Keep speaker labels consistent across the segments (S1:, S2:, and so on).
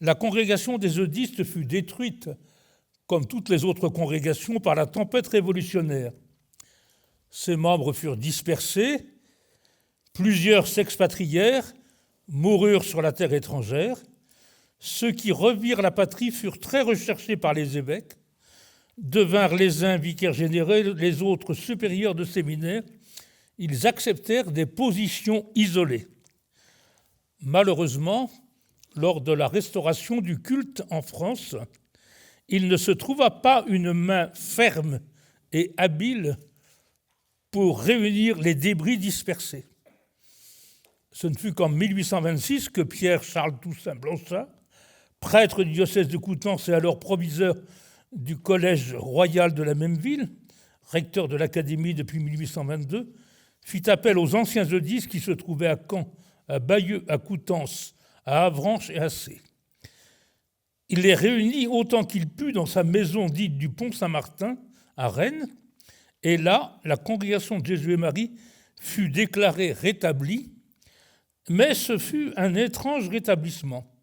S1: la congrégation des eudistes fut détruite, comme toutes les autres congrégations, par la tempête révolutionnaire. Ses membres furent dispersés, plusieurs s'expatrièrent, moururent sur la terre étrangère. Ceux qui revirent la patrie furent très recherchés par les évêques, devinrent les uns vicaires généraux, les autres supérieurs de séminaires. Ils acceptèrent des positions isolées. Malheureusement, lors de la restauration du culte en France, il ne se trouva pas une main ferme et habile pour réunir les débris dispersés. Ce ne fut qu'en 1826 que Pierre-Charles Toussaint Blanchat, prêtre du diocèse de Coutances et alors proviseur du collège royal de la même ville, recteur de l'académie depuis 1822, fit appel aux anciens eudistes qui se trouvaient à Caen, à Bayeux, à Coutances, à Avranches et à Sées. Il les réunit autant qu'il put dans sa maison dite du Pont-Saint-Martin, à Rennes, et là, la congrégation de Jésus et Marie fut déclarée rétablie, mais ce fut un étrange rétablissement.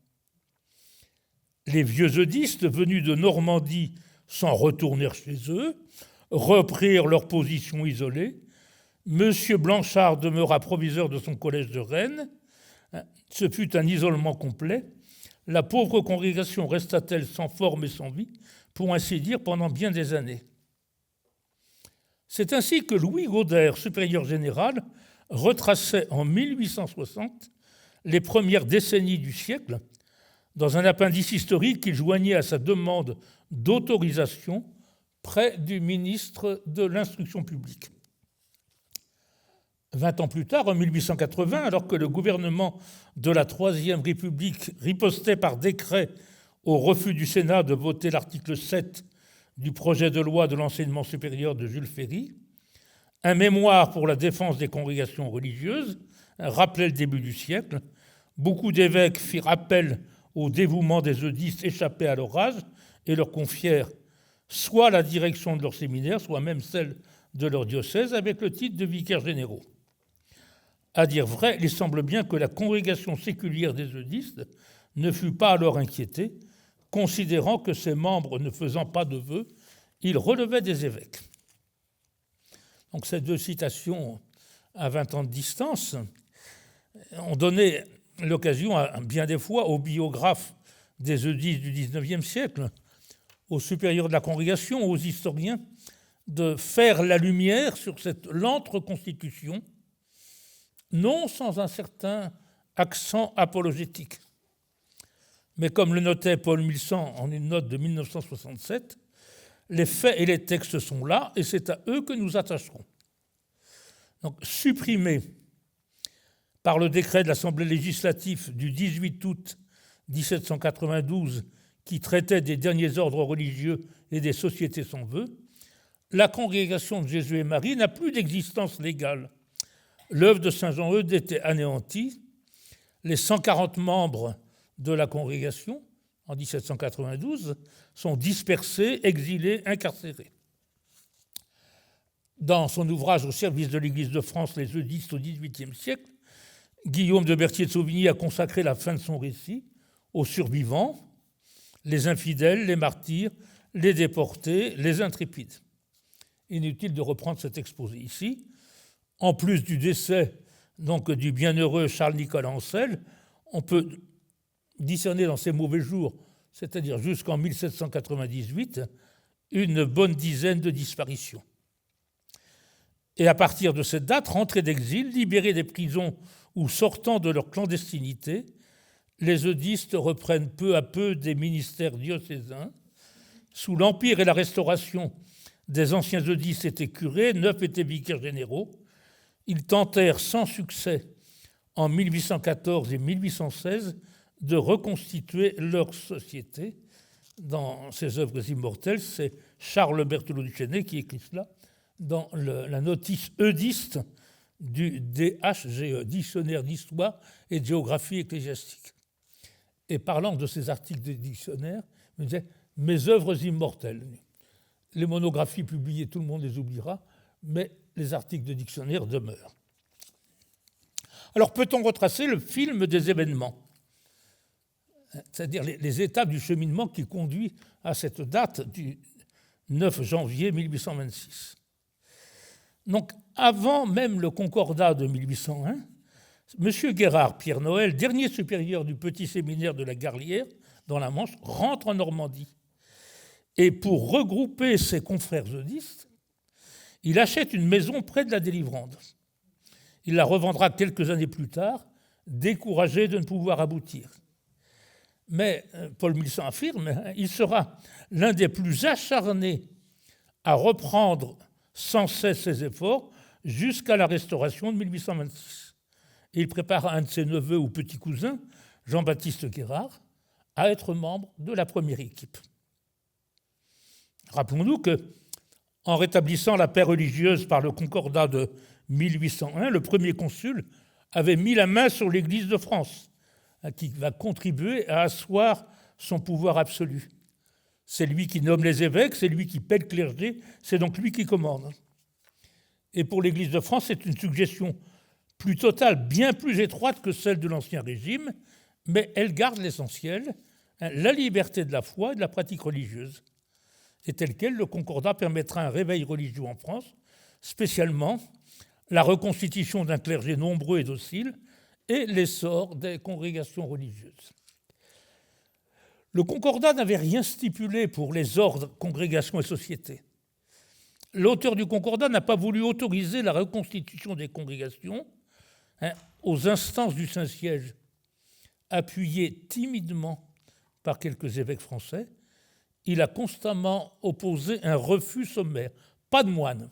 S1: Les vieux eudistes venus de Normandie s'en retournèrent chez eux, reprirent leur position isolée. Monsieur Blanchard demeura proviseur de son collège de Rennes. Ce fut un isolement complet. La pauvre congrégation resta-t-elle sans forme et sans vie, pour ainsi dire, pendant bien des années. C'est ainsi que Louis Gaudère, supérieur général, retraçait en 1860 les premières décennies du siècle dans un appendice historique qu'il joignait à sa demande d'autorisation près du ministre de l'Instruction publique. 20 ans plus tard, en 1880, alors que le gouvernement de la Troisième République ripostait par décret au refus du Sénat de voter l'article 7 du projet de loi de l'enseignement supérieur de Jules Ferry, un mémoire pour la défense des congrégations religieuses rappelait le début du siècle. Beaucoup d'évêques firent appel au dévouement des eudistes échappés à l'orage et leur confièrent soit la direction de leur séminaire, soit même celle de leur diocèse, avec le titre de vicaires généraux. À dire vrai, il semble bien que la congrégation séculière des eudistes ne fut pas alors inquiétée, considérant que ses membres ne faisant pas de vœux, ils relevaient des évêques. Donc ces deux citations à 20 ans de distance ont donné l'occasion, bien des fois, aux biographes des eudistes du XIXe siècle, aux supérieurs de la congrégation, aux historiens, de faire la lumière sur cette lente reconstitution, non sans un certain accent apologétique. Mais comme le notait Paul Milsan en une note de 1967, les faits et les textes sont là et c'est à eux que nous attacherons. Donc, supprimés par le décret de l'Assemblée législative du 18 août 1792 qui traitait des derniers ordres religieux et des sociétés sans vœux, la congrégation de Jésus et Marie n'a plus d'existence légale. L'œuvre de Saint Jean-Eudes était anéantie. Les 140 membres de la congrégation, en 1792, sont dispersés, exilés, incarcérés. Dans son ouvrage au service de l'Église de France, Les eudistes au XVIIIe siècle, Guillaume de Berthier de Sauvigny a consacré la fin de son récit aux survivants, les infidèles, les martyrs, les déportés, les intrépides. Inutile de reprendre cet exposé ici. En plus du décès donc, du bienheureux Charles-Nicolas Ancel, on peut discerner dans ces mauvais jours, c'est-à-dire jusqu'en 1798, une bonne dizaine de disparitions. Et à partir de cette date, rentrés d'exil, libérés des prisons ou sortant de leur clandestinité, les eudistes reprennent peu à peu des ministères diocésains. Sous l'Empire et la Restauration, des anciens eudistes étaient curés, 9 étaient vicaires généraux. Ils tentèrent sans succès, en 1814 et 1816, de reconstituer leur société. Dans ses œuvres immortelles, c'est Charles Berthelot du Chesnay qui écrit cela dans la notice eudiste du DHGE, Dictionnaire d'histoire et de géographie ecclésiastique. Et parlant de ces articles de dictionnaire, il disait « Mes œuvres immortelles ». Les monographies publiées, tout le monde les oubliera, mais les articles de dictionnaire demeurent. Alors peut-on retracer le film des événements ? c'est-à-dire les étapes du cheminement qui conduit à cette date du 9 janvier 1826. Donc, avant même le concordat de 1801, M. Guérard Pierre Noël, dernier supérieur du petit séminaire de la Garlière, dans la Manche, rentre en Normandie. Et pour regrouper ses confrères eudistes, il achète une maison près de la Délivrande. Il la revendra quelques années plus tard, découragé de ne pouvoir aboutir. Mais Paul Milsan affirme, il sera l'un des plus acharnés à reprendre sans cesse ses efforts jusqu'à la Restauration de 1826. Et il prépare un de ses neveux ou petits cousins, Jean-Baptiste Guérard, à être membre de la première équipe. Rappelons-nous que, en rétablissant la paix religieuse par le concordat de 1801, le premier consul avait mis la main sur l'Église de France, qui va contribuer à asseoir son pouvoir absolu. C'est lui qui nomme les évêques, c'est lui qui paie le clergé, c'est donc lui qui commande. Et pour l'Église de France, c'est une suggestion plus totale, bien plus étroite que celle de l'Ancien Régime, mais elle garde l'essentiel, la liberté de la foi et de la pratique religieuse. Et tel quel, le Concordat permettra un réveil religieux en France, spécialement la reconstitution d'un clergé nombreux et docile et l'essor des congrégations religieuses. Le Concordat n'avait rien stipulé pour les ordres, congrégations et sociétés. L'auteur du Concordat n'a pas voulu autoriser la reconstitution des congrégations aux instances du Saint-Siège, appuyé timidement par quelques évêques français. Il a constamment opposé un refus sommaire. Pas de moines.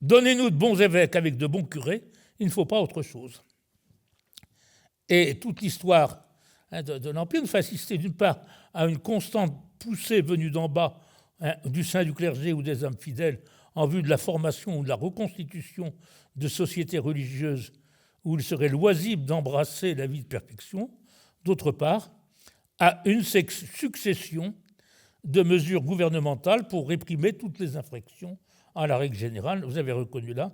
S1: Donnez-nous de bons évêques avec de bons curés, il ne faut pas autre chose. Et toute l'histoire de l'Empire nous fait assister d'une part à une constante poussée venue d'en bas du sein du clergé ou des hommes fidèles en vue de la formation ou de la reconstitution de sociétés religieuses où il serait loisible d'embrasser la vie de perfection, d'autre part à une succession de mesures gouvernementales pour réprimer toutes les infractions à la règle générale. Vous avez reconnu là,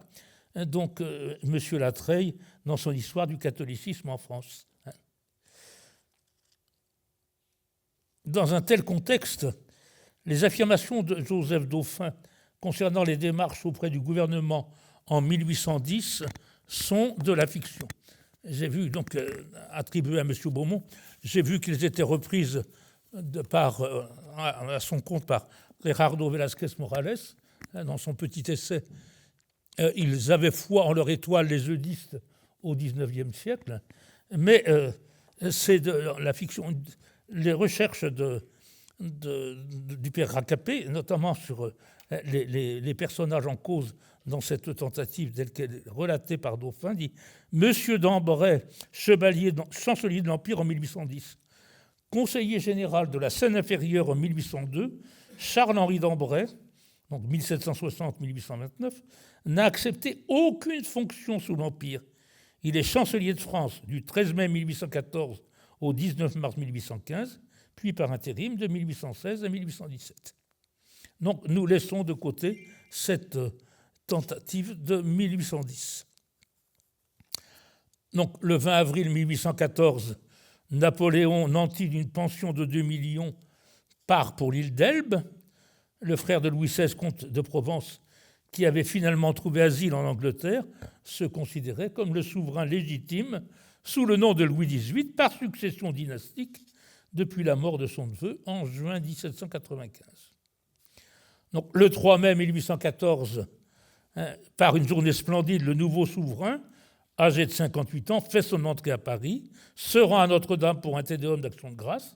S1: donc, M. Latreille dans son histoire du catholicisme en France. Dans un tel contexte, les affirmations de Joseph Dauphin concernant les démarches auprès du gouvernement en 1810 sont de la fiction. J'ai vu, donc, attribuées à M. Beaumont, j'ai vu qu'ils étaient reprises à son compte par Gerardo Velázquez Morales, dans son petit essai « Ils avaient foi en leur étoile, les eudistes, au XIXe siècle », mais c'est de la fiction. Les recherches du père Racapé, notamment sur les personnages en cause dans cette tentative telle qu'elle est relatée par Dauphin, dit « Monsieur d'Ambray, chancelier de l'Empire en 1810, conseiller général de la Seine-Inférieure en 1802, Charles-Henri d'Ambray, donc 1760-1829, n'a accepté aucune fonction sous l'Empire. Il est chancelier de France du 13 mai 1814 au 19 mars 1815, puis par intérim de 1816 à 1817. Donc nous laissons de côté cette tentative de 1810. Donc le 20 avril 1814, Napoléon, nanti d'une pension de 2 millions, part pour l'île d'Elbe. Le frère de Louis XVI, comte de Provence, qui avait finalement trouvé asile en Angleterre, se considérait comme le souverain légitime sous le nom de Louis XVIII par succession dynastique depuis la mort de son neveu en juin 1795. Donc, le 3 mai 1814, par une journée splendide, le nouveau souverain, âgé de 58 ans, fait son entrée à Paris, se rend à Notre-Dame pour un tédéum d'action de grâce.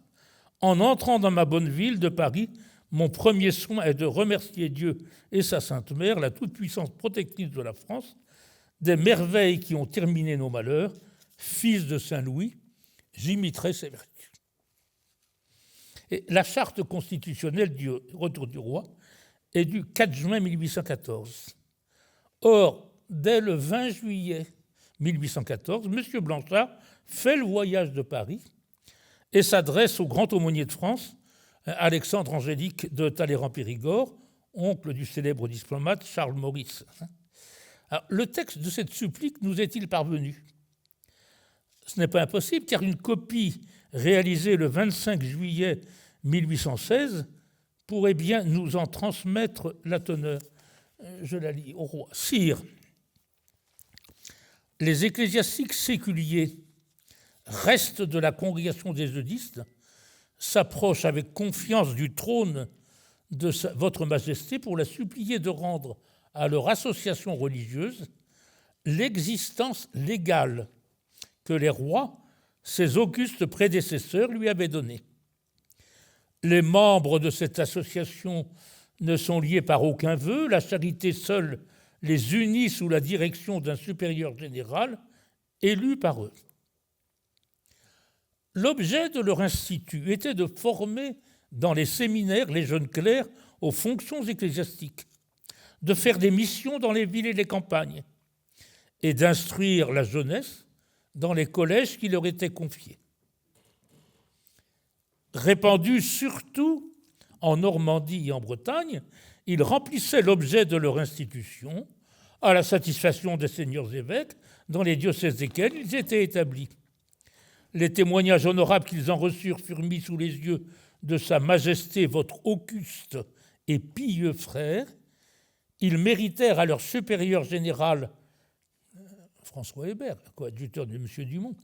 S1: En entrant dans ma bonne ville de Paris, mon premier soin est de remercier Dieu et sa Sainte Mère, la toute-puissance protectrice de la France, des merveilles qui ont terminé nos malheurs. Fils de Saint-Louis, j'imiterai ses vertus. Et la charte constitutionnelle du retour du roi est du 4 juin 1814. Or, dès le 20 juillet 1814, M. Blanchard fait le voyage de Paris et s'adresse au grand aumônier de France, Alexandre Angélique de Talleyrand-Périgord, oncle du célèbre diplomate Charles Maurice. Alors, le texte de cette supplique nous est-il parvenu ? Ce n'est pas impossible, car une copie réalisée le 25 juillet 1816, pourrait bien nous en transmettre la teneur. Je la lis au roi. Sire, les ecclésiastiques séculiers, restes de la congrégation des eudistes, s'approchent avec confiance du trône de votre Majesté pour la supplier de rendre à leur association religieuse l'existence légale que les rois, ses augustes prédécesseurs, lui avaient donnée. Les membres de cette association ne sont liés par aucun vœu, la charité seule les unit sous la direction d'un supérieur général élu par eux. L'objet de leur institut était de former dans les séminaires les jeunes clercs aux fonctions ecclésiastiques, de faire des missions dans les villes et les campagnes, et d'instruire la jeunesse dans les collèges qui leur étaient confiés. Répandus surtout en Normandie et en Bretagne, ils remplissaient l'objet de leur institution à la satisfaction des seigneurs évêques dans les diocèses desquels ils étaient établis. Les témoignages honorables qu'ils en reçurent furent mis sous les yeux de Sa Majesté, votre auguste et pieux frère. Ils méritèrent à leur supérieur général, François Hébert, coadjuteur de M. Dumont,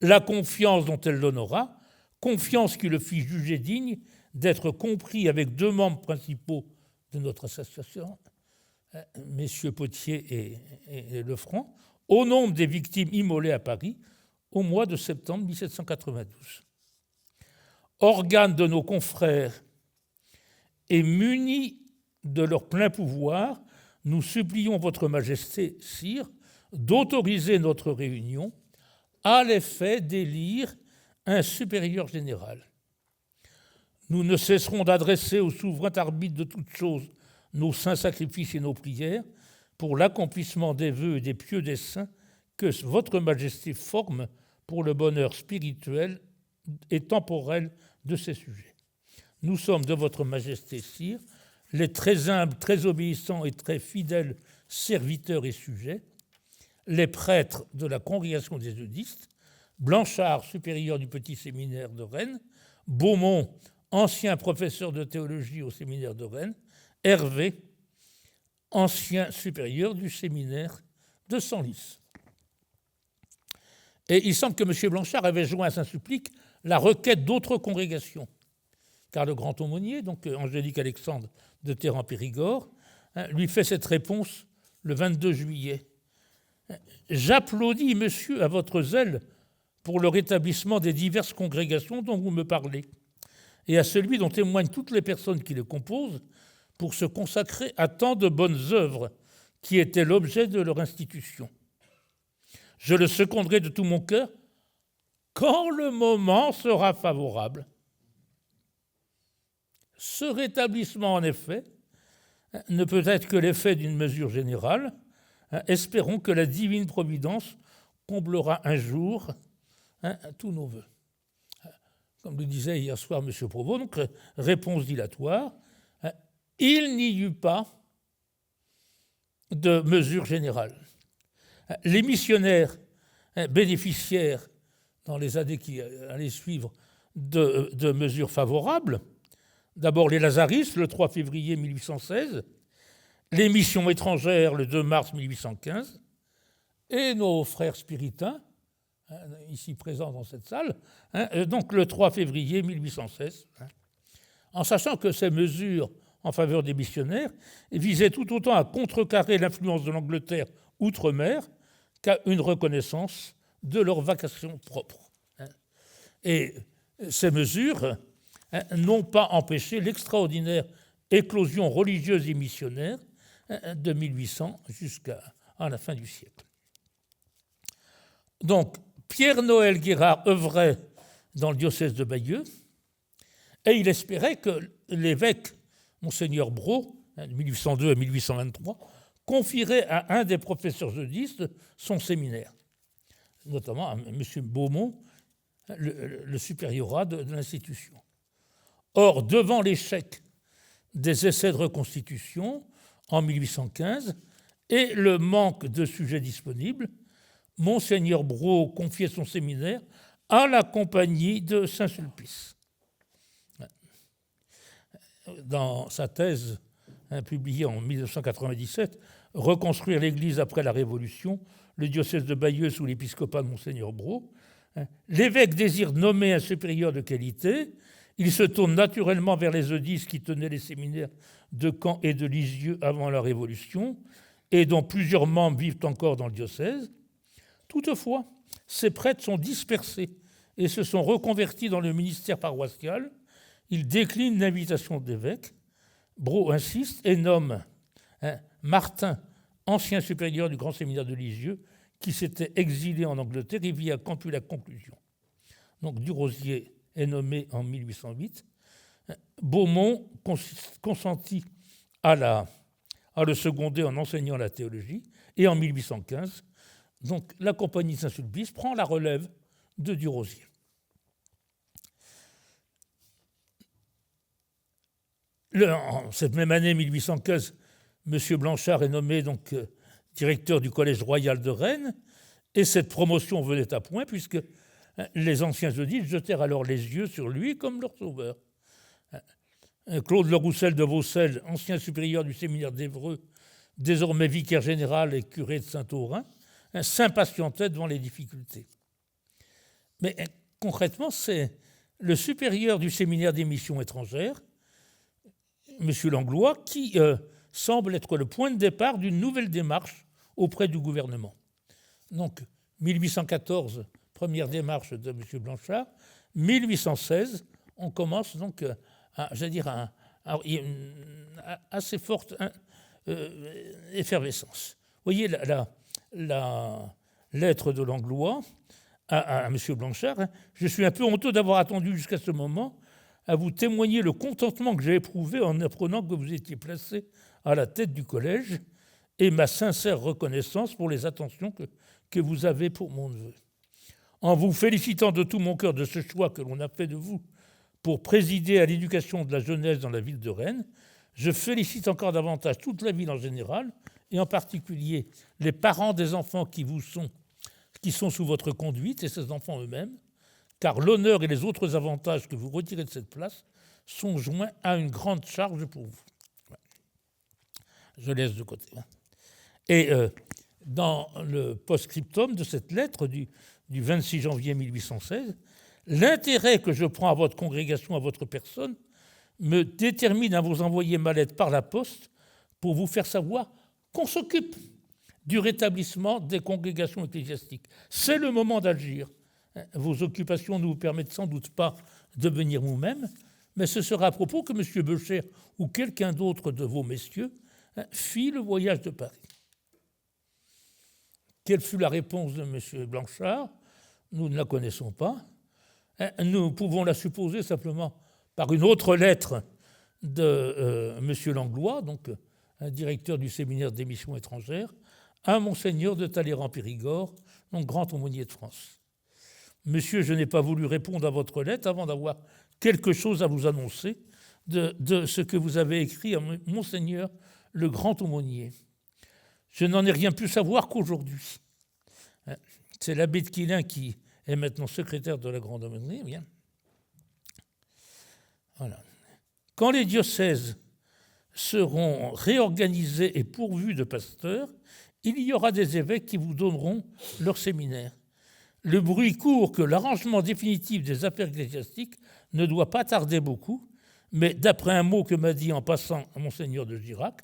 S1: la confiance dont elle l'honora, confiance qui le fit juger digne d'être compris avec deux membres principaux de notre association, messieurs Potier et Lefranc, au nombre des victimes immolées à Paris au mois de septembre 1792. Organes de nos confrères et munis de leur plein pouvoir, nous supplions votre Majesté, sire, d'autoriser notre réunion à l'effet d'élire un supérieur général. Nous ne cesserons d'adresser au souverain arbitre de toutes choses nos saints sacrifices et nos prières pour l'accomplissement des vœux et des pieux desseins que votre Majesté forme pour le bonheur spirituel et temporel de ses sujets. Nous sommes de votre Majesté, sire, les très humbles, très obéissants et très fidèles serviteurs et sujets, les prêtres de la congrégation des eudistes, Blanchard, supérieur du petit séminaire de Rennes, Beaumont, ancien professeur de théologie au séminaire de Rennes, Hervé, ancien supérieur du séminaire de Senlis. Et il semble que M. Blanchard avait joint à Saint-Supplice la requête d'autres congrégations, car le grand aumônier, donc Angélique Alexandre de Terran-Périgord, lui fait cette réponse le 22 juillet. « J'applaudis, monsieur, à votre zèle pour le rétablissement des diverses congrégations dont vous me parlez, et à celui dont témoignent toutes les personnes qui le composent pour se consacrer à tant de bonnes œuvres qui étaient l'objet de leur institution. Je le seconderai de tout mon cœur quand le moment sera favorable. » Ce rétablissement, en effet, ne peut être que l'effet d'une mesure générale. Espérons que la divine providence comblera un jour tous nos vœux. Comme le disait hier soir M. Provost, donc, réponse dilatoire, il n'y eut pas de mesure générale. Les missionnaires bénéficiaires, dans les années qui allaient suivre, de mesures favorables. D'abord les Lazaristes, le 3 février 1816, les missions étrangères, le 2 mars 1815, et nos frères spiritains, ici présents dans cette salle, donc le 3 février 1816, en sachant que ces mesures en faveur des missionnaires visaient tout autant à contrecarrer l'influence de l'Angleterre outre-mer qu'à une reconnaissance de leur vocation propre. Et ces mesures n'ont pas empêché l'extraordinaire éclosion religieuse et missionnaire de 1800 jusqu'à la fin du siècle. Donc, Pierre-Noël Guérard œuvrait dans le diocèse de Bayeux et il espérait que l'évêque, Monseigneur Brault, de 1802 à 1823, confierait à un des professeurs eudistes son séminaire, notamment à M. Beaumont, le supériorat de l'institution. Or, devant l'échec des essais de reconstitution en 1815 et le manque de sujets disponibles, Monseigneur Brault confiait son séminaire à la compagnie de Saint-Sulpice. Dans sa thèse publiée en 1997, « Reconstruire l'Église après la Révolution, le diocèse de Bayeux sous l'épiscopat de Monseigneur Brault », l'évêque désire nommer un supérieur de qualité. Il se tourne naturellement vers les eudisses qui tenaient les séminaires de Caen et de Lisieux avant la Révolution et dont plusieurs membres vivent encore dans le diocèse. Toutefois, ces prêtres sont dispersés et se sont reconvertis dans le ministère paroissial. Ils déclinent l'invitation de l'évêque. Brault insiste et nomme Martin, ancien supérieur du grand séminaire de Lisieux, qui s'était exilé en Angleterre et vit à Caen depuis la conclusion. Donc Durozier est nommé en 1808. Beaumont consentit à le seconder en enseignant la théologie. Et en 1815, donc, la compagnie de Saint-Sulpice prend la relève de Durozier. En cette même année, 1815, M. Blanchard est nommé donc, directeur du Collège royal de Rennes, et cette promotion venait à point, puisque les anciens eudisses jetèrent alors les yeux sur lui comme leur sauveur. Claude Le Roussel de Vaucelles, ancien supérieur du séminaire d'Évreux, désormais vicaire général et curé de Saint-Aurin, s'impatientait devant les difficultés. Mais concrètement, c'est le supérieur du séminaire des missions étrangères, M. Langlois, qui semble être le point de départ d'une nouvelle démarche auprès du gouvernement. Donc, 1814, première démarche de M. Blanchard. 1816, on commence donc une assez forte effervescence. Vous voyez la lettre de Langlois à M. Blanchard. Je suis un peu honteux d'avoir attendu jusqu'à ce moment à vous témoigner le contentement que j'ai éprouvé en apprenant que vous étiez placé à la tête du collège et ma sincère reconnaissance pour les attentions que vous avez pour mon neveu. En vous félicitant de tout mon cœur de ce choix que l'on a fait de vous pour présider à l'éducation de la jeunesse dans la ville de Rennes, je félicite encore davantage toute la ville en général et en particulier les parents des enfants qui sont sous votre conduite et ces enfants eux-mêmes, car l'honneur et les autres avantages que vous retirez de cette place sont joints à une grande charge pour vous. Je laisse de côté. Et dans le post-scriptum de cette lettre du 26 janvier 1816, l'intérêt que je prends à votre congrégation, à votre personne, me détermine à vous envoyer ma lettre par la poste pour vous faire savoir qu'on s'occupe du rétablissement des congrégations ecclésiastiques. C'est le moment d'agir. Vos occupations ne vous permettent sans doute pas de venir vous-même, mais ce sera à propos que M. Beucher ou quelqu'un d'autre de vos messieurs fit le voyage de Paris. Quelle fut la réponse de M. Blanchard? Nous ne la connaissons pas. Nous pouvons la supposer simplement par une autre lettre de M. Langlois, donc un directeur du séminaire des missions étrangères, à Monseigneur de Talleyrand-Périgord, donc grand aumônier de France. Monsieur, je n'ai pas voulu répondre à votre lettre avant d'avoir quelque chose à vous annoncer de ce que vous avez écrit à Monseigneur le grand aumônier. Je n'en ai rien pu savoir qu'aujourd'hui. C'est l'abbé de Quilin qui est maintenant secrétaire de la grande aumônerie. Bien. Voilà. Quand les diocèses seront réorganisés et pourvus de pasteurs, il y aura des évêques qui vous donneront leur séminaire. Le bruit court que l'arrangement définitif des affaires ecclésiastiques ne doit pas tarder beaucoup, mais d'après un mot que m'a dit en passant Monseigneur de Girac,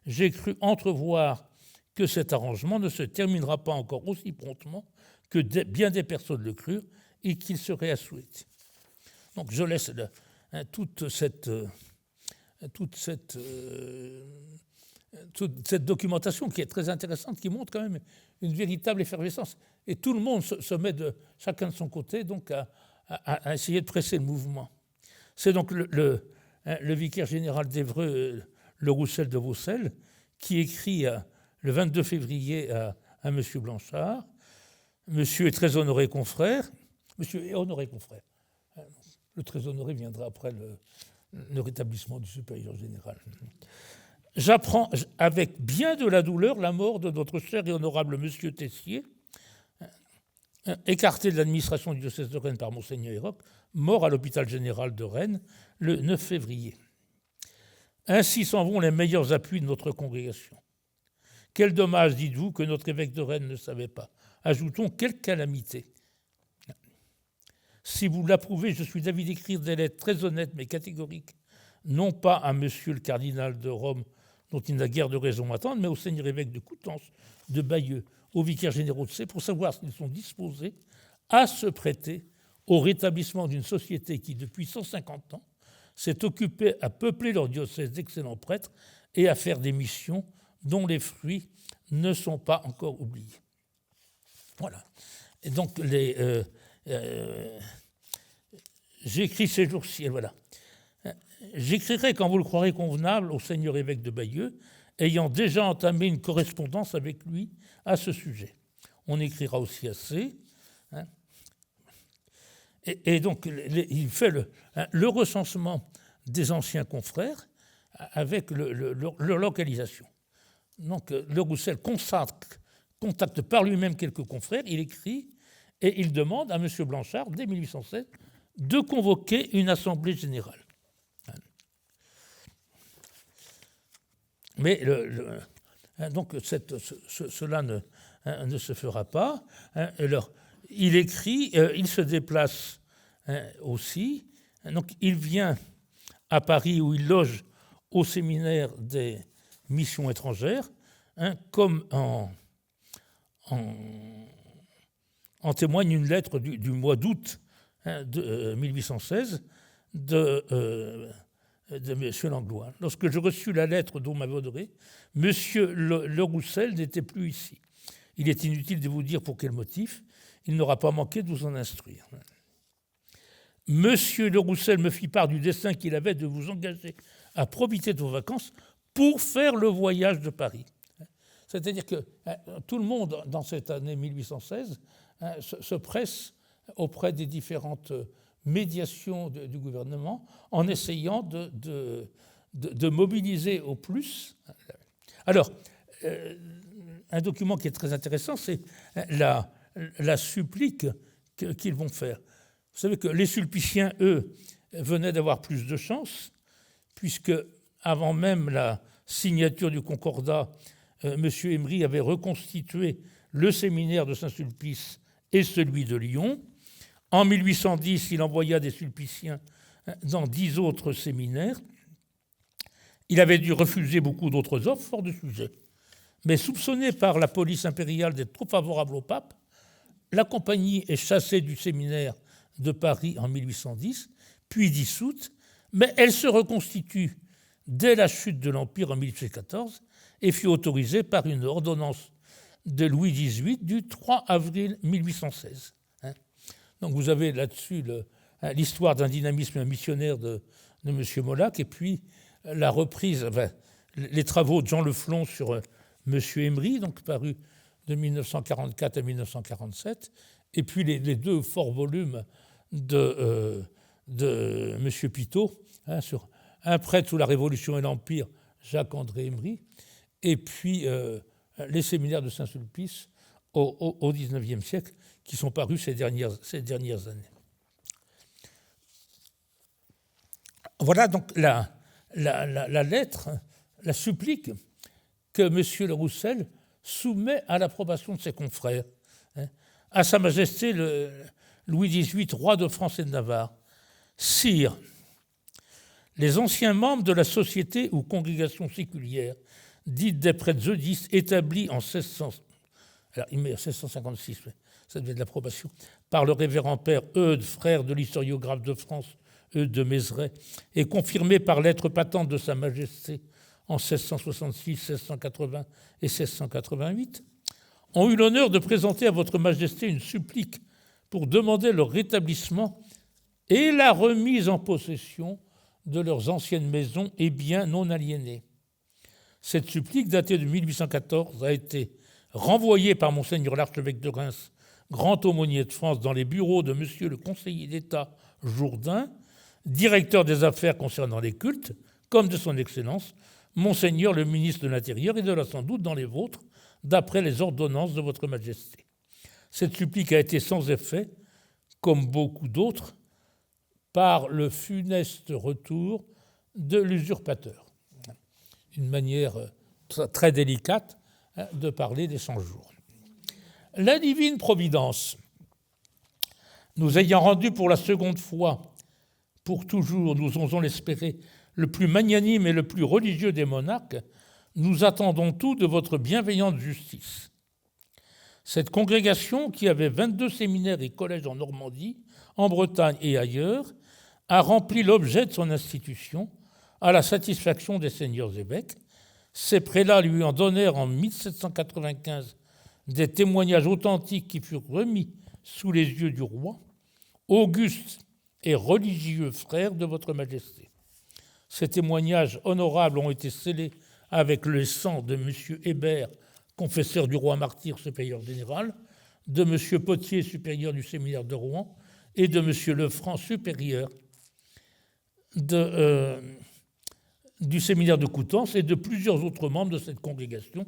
S1: j'ai cru entrevoir que cet arrangement ne se terminera pas encore aussi promptement que bien des personnes le crurent et qu'il serait à souhaiter. Donc je laisse toute cette documentation qui est très intéressante, qui montre quand même une véritable effervescence. Et tout le monde se met chacun de son côté donc à essayer de presser le mouvement. C'est donc le vicaire général d'Évreux, Le Roussel de Vaucelles, qui écrit le 22 février à M. Blanchard. Monsieur est très honoré confrère. Monsieur est honoré confrère. Le très honoré viendra après le rétablissement du supérieur général. J'apprends avec bien de la douleur la mort de notre cher et honorable monsieur Tessier, écarté de l'administration du diocèse de Rennes par Monseigneur Héroc, mort à l'hôpital général de Rennes le 9 février. Ainsi s'en vont les meilleurs appuis de notre congrégation. Quel dommage, dites-vous, que notre évêque de Rennes ne savait pas. Ajoutons, quelle calamité. Si vous l'approuvez, je suis d'avis d'écrire des lettres très honnêtes mais catégoriques, non pas à monsieur le cardinal de Rome, dont il n'a guère de raison à attendre, mais au seigneur évêque de Coutances, de Bayeux, aux vicaires généraux de Sées, pour savoir s'ils sont disposés à se prêter au rétablissement d'une société qui, depuis 150 ans, s'est occupée à peupler leur diocèse d'excellents prêtres et à faire des missions dont les fruits ne sont pas encore oubliés. Voilà. Et donc, j'écris ces jours-ci, et voilà. J'écrirai, quand vous le croirez convenable, au seigneur évêque de Bayeux, ayant déjà entamé une correspondance avec lui à ce sujet. On écrira aussi assez. Et donc, il fait le recensement des anciens confrères avec leur localisation. Donc, Le Roussel contacte par lui-même quelques confrères, il écrit et il demande à M. Blanchard, dès 1816, de convoquer une assemblée générale. Mais donc cela ne se fera pas. Alors, il écrit, il se déplace aussi. Donc, il vient à Paris où il loge au séminaire des missions étrangères, comme en témoigne une lettre du mois d'août de 1816 de M. Langlois. Lorsque je reçus la lettre dont m'avait honoré, M. Le Roussel n'était plus ici. Il est inutile de vous dire pour quel motif. Il n'aura pas manqué de vous en instruire. M. Le Roussel me fit part du dessein qu'il avait de vous engager à profiter de vos vacances pour faire le voyage de Paris. C'est-à-dire que tout le monde, dans cette année 1816, se presse auprès des différentes médiations du gouvernement en essayant de mobiliser au plus. Alors, un document qui est très intéressant, c'est la supplique qu'ils vont faire. Vous savez que les sulpiciens, eux, venaient d'avoir plus de chance, puisque avant même la signature du concordat, M. Emery avait reconstitué le séminaire de Saint-Sulpice et celui de Lyon. En 1810, il envoya des sulpiciens dans 10 autres séminaires. Il avait dû refuser beaucoup d'autres offres hors de sujet. Mais soupçonné par la police impériale d'être trop favorable au pape, la compagnie est chassée du séminaire de Paris en 1810, puis dissoute, mais elle se reconstitue dès la chute de l'Empire en 1814 et fut autorisée par une ordonnance de Louis XVIII du 3 avril 1816. Donc vous avez là-dessus l'histoire d'un dynamisme missionnaire de M. Molac et puis la reprise, les travaux de Jean Leflon sur M. Emery, donc paru de 1944 à 1947, et puis les deux forts volumes de M. Pitot, sur Un prêtre sous la Révolution et l'Empire, Jacques-André Emery, et puis les séminaires de Saint-Sulpice au XIXe siècle, qui sont parus ces dernières années. Voilà donc la lettre, la supplique que M. Le Roussel soumet à l'approbation de ses confrères, à Sa Majesté Louis XVIII, roi de France et de Navarre. Sire, les anciens membres de la société ou congrégation séculière, dite des prêtres eudistes, établie en 1656, ça devait être l'approbation, par le révérend père Eudes, frère de l'historiographe de France, Eudes de Mézeray, et confirmée par lettre patente de Sa Majesté en 1666, 1680 et 1688, ont eu l'honneur de présenter à votre Majesté une supplique pour demander leur rétablissement et la remise en possession de leurs anciennes maisons et biens non aliénés. Cette supplique, datée de 1814, a été renvoyée par Monseigneur l'archevêque de Reims, grand aumônier de France, dans les bureaux de Monsieur le conseiller d'État Jourdain, directeur des affaires concernant les cultes, comme de son Excellence, Monseigneur le ministre de l'Intérieur, et de là sans doute dans les vôtres, d'après les ordonnances de votre Majesté. Cette supplique a été sans effet, comme beaucoup d'autres, par le funeste retour de l'usurpateur. Une manière très délicate de parler des 100 jours. La divine providence, nous ayant rendu pour la seconde fois, pour toujours, nous osons l'espérer, le plus magnanime et le plus religieux des monarques, nous attendons tout de votre bienveillante justice. Cette congrégation, qui avait 22 séminaires et collèges en Normandie, en Bretagne et ailleurs, a rempli l'objet de son institution à la satisfaction des seigneurs évêques. Ces prélats lui en donnèrent en 1795 des témoignages authentiques qui furent remis sous les yeux du roi, auguste et religieux frère de votre Majesté. Ces témoignages honorables ont été scellés avec le sang de M. Hébert, confesseur du roi martyr supérieur général, de M. Potier, supérieur du séminaire de Rouen, et de M. Lefranc, supérieur du séminaire de Coutances, et de plusieurs autres membres de cette congrégation,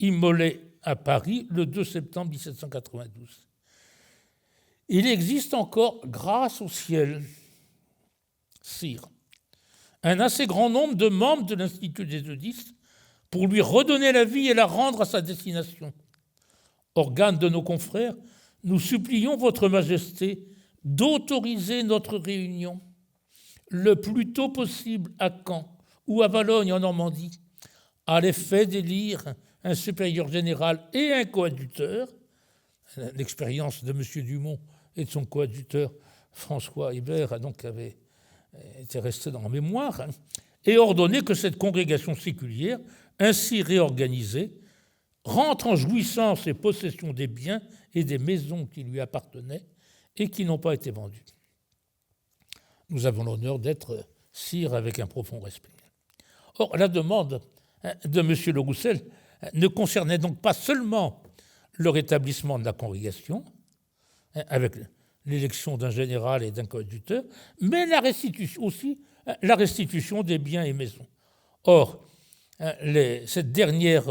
S1: immolés à Paris le 2 septembre 1792. Il existe encore, grâce au ciel, sire, un assez grand nombre de membres de l'Institut des Eudistes pour lui redonner la vie et la rendre à sa destination. Organe de nos confrères, nous supplions votre Majesté d'autoriser notre réunion le plus tôt possible à Caen ou à Valognes en Normandie, à l'effet d'élire un supérieur général et un coadjuteur. L'expérience de M. Dumont et de son coadjuteur François Hébert avait été restée dans la mémoire, et ordonner que cette congrégation séculière, ainsi réorganisée, rentre en jouissance et possession des biens et des maisons qui lui appartenaient et qui n'ont pas été vendus. Nous avons l'honneur d'être sire avec un profond respect. Or, la demande de M. Le Roussel ne concernait donc pas seulement le rétablissement de la congrégation, avec l'élection d'un général et d'un coadjuteur, mais aussi la restitution des biens et maisons. Or, cette dernière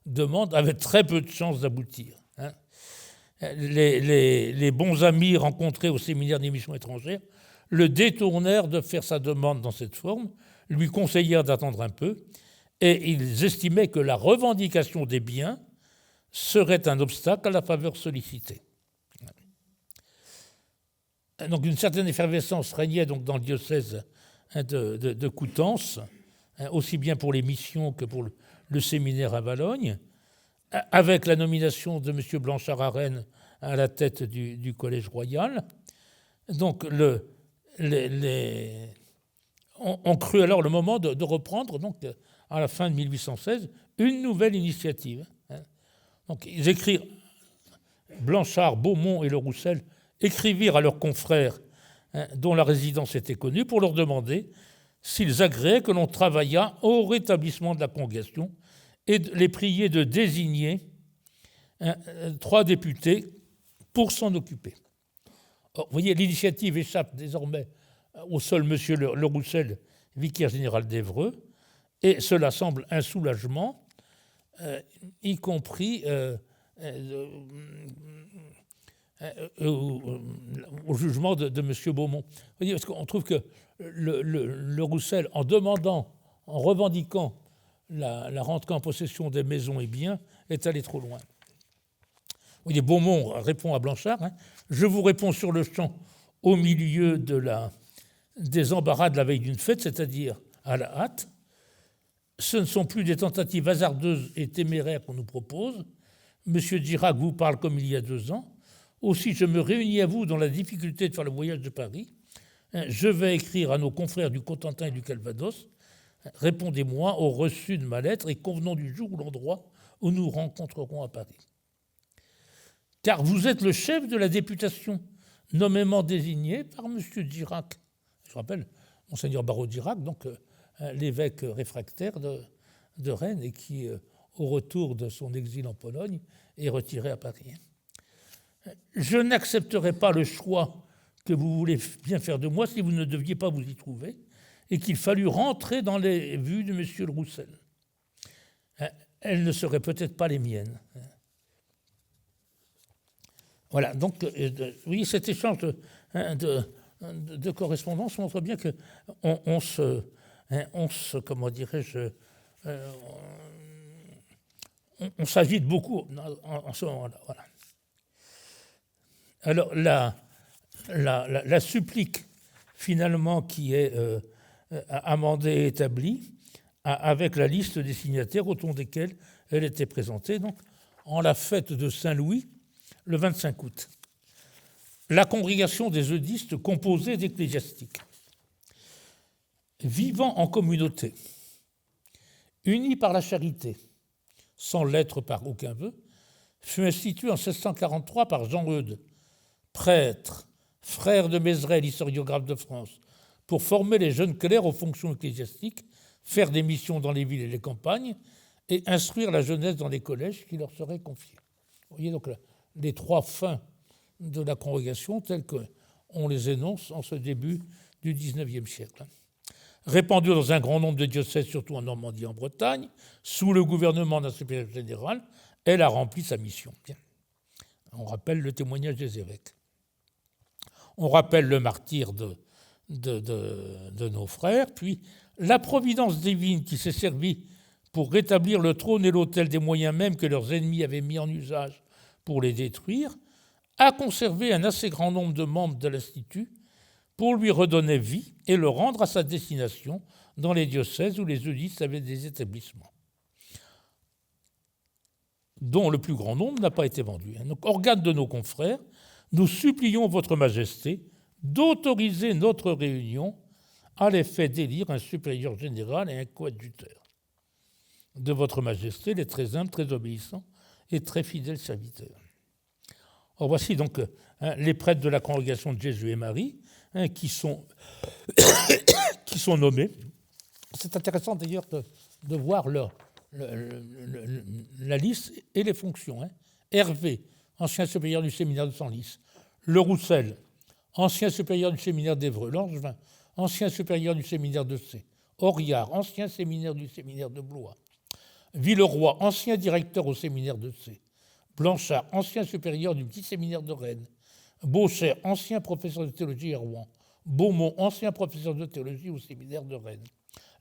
S1: demande avait très peu de chances d'aboutir. Les bons amis rencontrés au séminaire des missions étrangères le détournèrent de faire sa demande dans cette forme, lui conseillèrent d'attendre un peu, et ils estimaient que la revendication des biens serait un obstacle à la faveur sollicitée. Donc une certaine effervescence régnait donc dans le diocèse de Coutances, aussi bien pour les missions que pour le séminaire à Valognes, avec la nomination de M. Blanchard à Rennes à la tête du Collège royal. Donc on crut alors le moment de reprendre, donc, à la fin de 1816, une nouvelle initiative. Donc ils écrirent, Blanchard, Beaumont et Le Roussel écrivirent à leurs confrères dont la résidence était connue pour leur demander s'ils agréaient que l'on travaillât au rétablissement de la congrégation et de les prier de désigner 3 députés pour s'en occuper. Or, vous voyez, l'initiative échappe désormais au seul M. Le Roussel, vicaire général d'Évreux, et cela semble un soulagement, y compris au jugement de M. Beaumont. Vous voyez, parce qu'on trouve que le Roussel, en revendiquant la rentrée en possession des maisons et biens, est allé trop loin. Vous voyez, Beaumont répond à Blanchard, je vous réponds sur le champ au milieu des embarras de la veille d'une fête, c'est-à-dire à la hâte. Ce ne sont plus des tentatives hasardeuses et téméraires qu'on nous propose. M. Dirac vous parle comme il y a 2 ans. Aussi, je me réunis à vous dans la difficulté de faire le voyage de Paris. Je vais écrire à nos confrères du Cotentin et du Calvados. Répondez-moi au reçu de ma lettre et convenons du jour ou l'endroit où nous rencontrerons à Paris. Car vous êtes le chef de la députation, nommément désigné par M. Dirac. Je rappelle, Monseigneur Barreau Dirac, donc l'évêque réfractaire de Rennes et qui, au retour de son exil en Pologne, est retiré à Paris. Je n'accepterai pas le choix que vous voulez bien faire de moi si vous ne deviez pas vous y trouver et qu'il fallut rentrer dans les vues de M. Le Roussel. Elles ne seraient peut-être pas les miennes. Voilà, donc, oui, cet échange de correspondance montre bien qu'on se, comment dirais-je, on s'agite beaucoup en ce moment-là. Voilà. Alors, la supplique, finalement, qui est amendée et établie, avec la liste des signataires autour desquels elle était présentée, donc, en la fête de Saint-Louis, le 25 août. La congrégation des eudistes composée d'ecclésiastiques, vivant en communauté, unis par la charité, sans l'être par aucun vœu, fut instituée en 1643 par Jean Eudes, prêtre, frère de Mézeray, historiographe de France, pour former les jeunes clercs aux fonctions ecclésiastiques, faire des missions dans les villes et les campagnes, et instruire la jeunesse dans les collèges qui leur seraient confiés. Vous voyez donc les trois fins de la congrégation telles qu'on les énonce en ce début du XIXe siècle. Répandue dans un grand nombre de diocèses, surtout en Normandie et en Bretagne, sous le gouvernement d'un supérieur général, elle a rempli sa mission. Bien. On rappelle le témoignage des évêques. On rappelle le martyre de nos frères, puis la providence divine qui s'est servie pour rétablir le trône et l'autel des moyens mêmes que leurs ennemis avaient mis en usage pour les détruire, a conservé un assez grand nombre de membres de l'Institut pour lui redonner vie et le rendre à sa destination dans les diocèses où les eudistes avaient des établissements, dont le plus grand nombre n'a pas été vendu. Donc, organe de nos confrères, nous supplions votre Majesté d'autoriser notre réunion à l'effet d'élire un supérieur général et un coadjuteur. De votre Majesté, les très humbles, très obéissants et très fidèles serviteurs. Or, voici donc les prêtres de la congrégation de Jésus et Marie qui sont nommés. C'est intéressant d'ailleurs de voir la liste et les fonctions. Hervé, ancien supérieur du séminaire de Senlis. Le Roussel, ancien supérieur du séminaire d'Évreux. Langevin, ancien supérieur du séminaire de C. Oriard, ancien séminaire du séminaire de Blois. Villeroy, ancien directeur au séminaire de C. Blanchard, ancien supérieur du petit séminaire de Rennes. Beauchère, ancien professeur de théologie à Rouen. Beaumont, ancien professeur de théologie au séminaire de Rennes.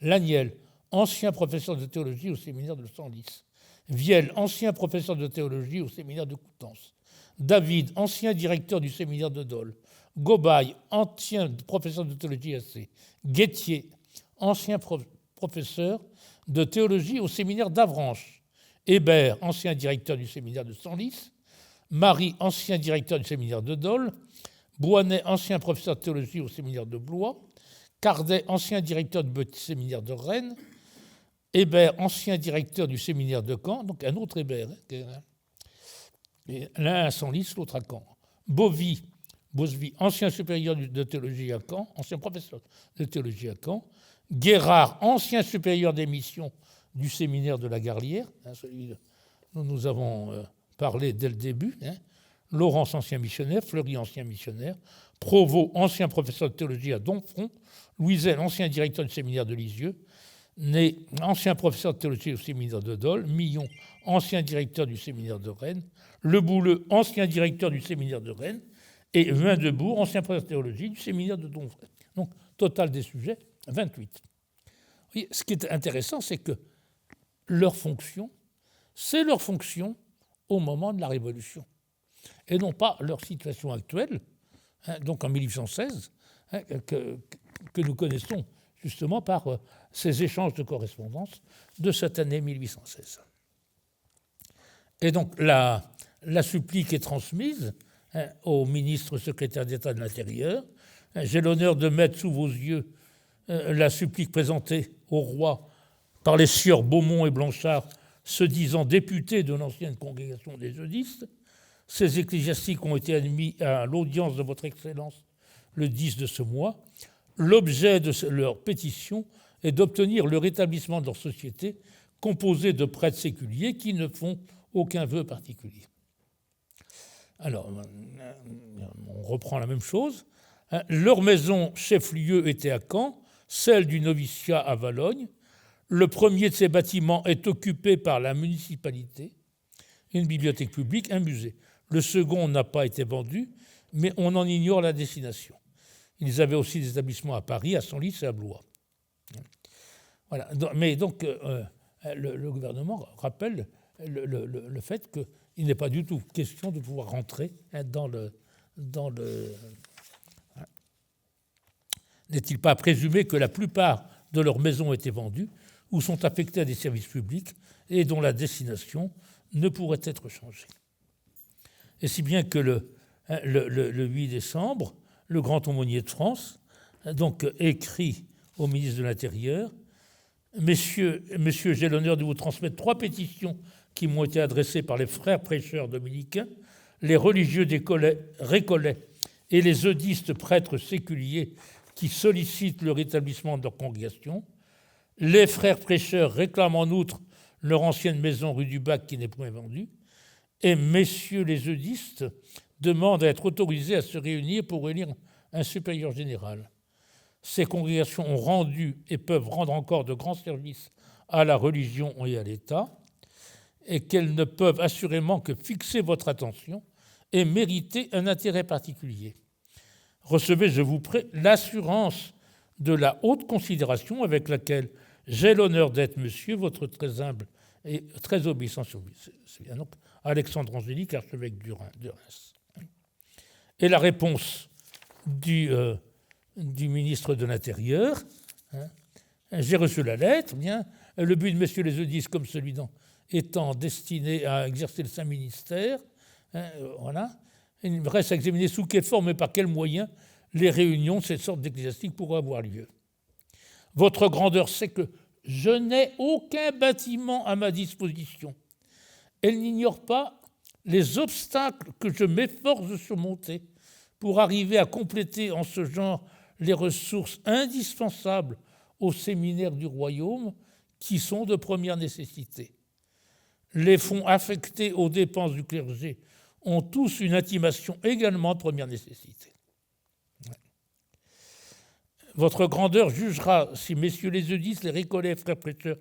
S1: Laniel, ancien professeur de théologie au séminaire de Senlis. Vielle, ancien professeur de théologie au séminaire de Coutances. David, ancien directeur du séminaire de Dole. Gobail, ancien professeur de théologie à C. Guettier, ancien professeur de théologie au séminaire d'Avranches. Hébert, ancien directeur du séminaire de Senlis. Marie, ancien directeur du séminaire de Dole. Boinet, ancien professeur de théologie au séminaire de Blois. Cardet, ancien directeur du séminaire de Rennes. Hébert, ancien directeur du séminaire de Caen, donc un autre Hébert, l'un à Senlis, l'autre à Caen. Bosvy, ancien supérieur de théologie à Caen, ancien professeur de théologie à Caen. Guérard, ancien supérieur des missions du séminaire de la Garlière, celui dont nous avons parlé dès le début. Laurence, ancien missionnaire. Fleury, ancien missionnaire. Provost, ancien professeur de théologie à Domfront. Louisel, ancien directeur du séminaire de Lisieux. Né, ancien professeur de théologie au séminaire de Dole. Millon, ancien directeur du séminaire de Rennes. Le Bouleux, ancien directeur du séminaire de Rennes. Et Vindebourg, ancien professeur de théologie du séminaire de Domfront. Donc, total des sujets, 28. Oui, ce qui est intéressant, c'est que leur fonction, c'est leur fonction au moment de la Révolution, et non pas leur situation actuelle, donc en 1816, que nous connaissons justement par ces échanges de correspondance de cette année 1816. Et donc la supplique est transmise au ministre secrétaire d'État de l'Intérieur. J'ai l'honneur de mettre sous vos yeux la supplique présentée au roi par les sieurs Beaumont et Blanchard, se disant députés de l'ancienne congrégation des eudistes. Ces ecclésiastiques ont été admis à l'audience de votre Excellence le 10 de ce mois. L'objet de leur pétition est d'obtenir le rétablissement de leur société composée de prêtres séculiers qui ne font aucun vœu particulier. Alors, on reprend la même chose. Leur maison chef-lieu était à Caen, celle du noviciat à Valognes. Le premier de ces bâtiments est occupé par la municipalité, une bibliothèque publique, un musée. Le second n'a pas été vendu, mais on en ignore la destination. Ils avaient aussi des établissements à Paris, à Senlis et à Blois. Voilà. Mais donc, le gouvernement rappelle le fait qu'il n'est pas du tout question de pouvoir rentrer dans le N'est-il pas présumé que la plupart de leurs maisons étaient vendues ou sont affectées à des services publics et dont la destination ne pourrait être changée? Et si bien que le 8 décembre, le grand aumônier de France donc écrit au ministre de l'Intérieur: Messieurs, j'ai l'honneur de vous transmettre 3 pétitions qui m'ont été adressées par les frères prêcheurs dominicains, les religieux des Récollets et les eudistes prêtres séculiers qui sollicitent le rétablissement de leur congrégation. Les frères prêcheurs réclament en outre leur ancienne maison rue du Bac qui n'est point vendue. Et messieurs les eudistes demandent à être autorisés à se réunir pour élire un supérieur général. Ces congrégations ont rendu et peuvent rendre encore de grands services à la religion et à l'État, et qu'elles ne peuvent assurément que fixer votre attention et mériter un intérêt particulier. Recevez, je vous prie, l'assurance de la haute considération avec laquelle j'ai l'honneur d'être, monsieur, votre très humble et très obéissant service. C'est bien donc Alexandre Angélique, archevêque de Reims. Et la réponse du ministre de l'Intérieur: j'ai reçu la lettre, bien, le but de messieurs les eudistes comme celui-là étant destiné à exercer le saint ministère, voilà. Il me reste à examiner sous quelle forme et par quels moyens les réunions de cette sorte d'ecclésiastique pourraient avoir lieu. Votre grandeur sait que je n'ai aucun bâtiment à ma disposition. Elle n'ignore pas les obstacles que je m'efforce de surmonter pour arriver à compléter en ce genre les ressources indispensables au séminaire du royaume qui sont de première nécessité. Les fonds affectés aux dépenses du clergé ont tous une intimation également de première nécessité. Votre grandeur jugera si messieurs les eudistes, les Récollets, frères prêcheurs,